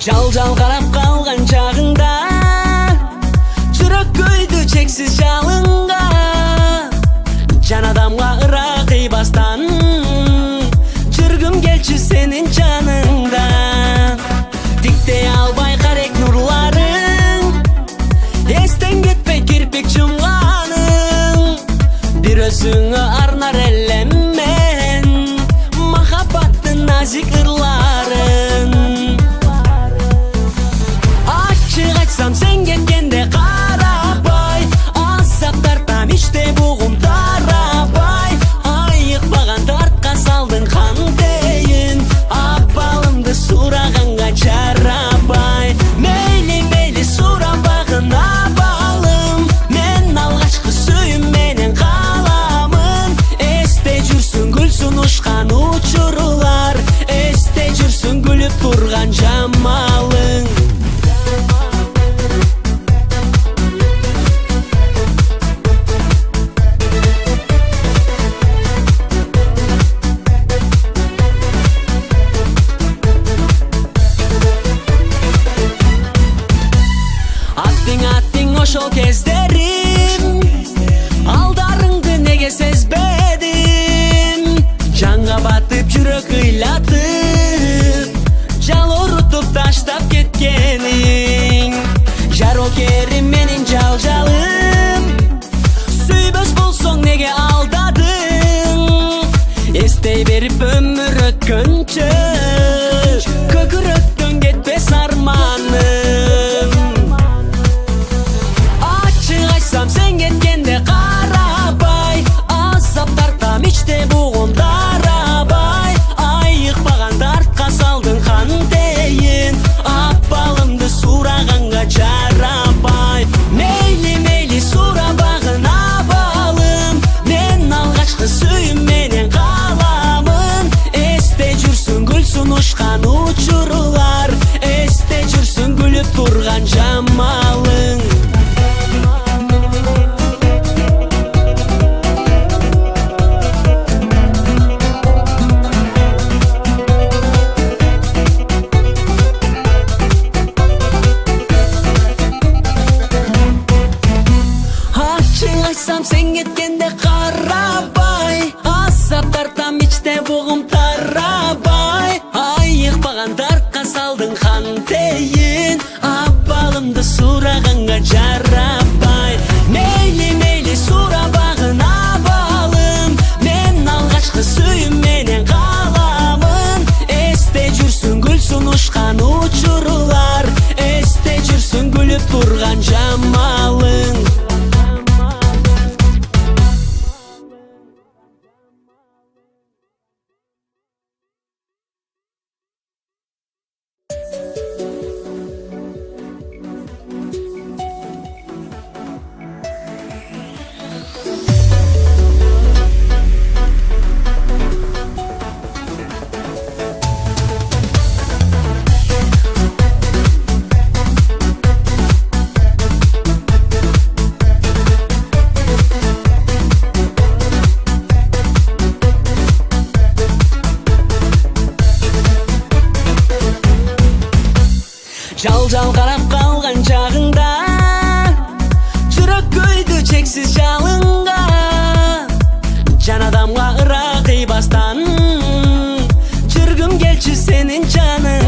Жал қарап қалған чағыңда жүрек көйді чексіз жалынға, жан адамға ыра қийбастан жүргім келчү сенин жаныңда. Тиктей албай қарек нурларың, естен кетпей кирпик жумганың, бир өзүңө арнар элем мен махаббаттын назик ырларын. Ачык айтсам сен кеткенде карабай, азап тартам ичте бугум тарабай, айыкпаган дартка салдың кантейин, абалымды сураганга жарабай. Мейли мейли сурабагын абалым, мен алгачкы сүйүм менен каламын. Эсте жүрсүн күлсүн ушкан учурлар, эсте жүрсүн күлүп турган жамалың. Аттың ошол кездерим, алдарыңды неге сезбедим? Жанга батып жүрөк ыйлатып, жал урутуп таштап кеткениң. Жарокерим менин жалжалым, сүйбөс болсоң неге алдадың? Эстей берип өмүр өткөнчө, көкүрөктөн кетпес арманым. Сен кеткенде карабай, азап тартам ичте бугум тарабай, айыкпаган дартка салдың кантейин, абалымды сураганга жарабай. Мейли мейли сурабагын абалым, мен алгачкы сүйүм менен каламын. Эсте жүрсүн күлсүн ушкан учурлар, эсте жүрсүн күлүп турган жамалың. Сен кеткенде карабай, азап тартам ичте бугум тарабай, айыкпаган дартка салдың кантейин, абалымды сураганга жарабай. Мейли мейли сурабагын абалым, мен алгачкы сүйүм менен каламын. Эсте жүрсүн күлсүн ушкан учурлар, эсте жүрсүн күлүп турган жамалың. Жал қарап қалған чағыңда жүрек көйді чексіз жалынға, жан адамға ыра қийбастан жүргім келчү сенин жаның.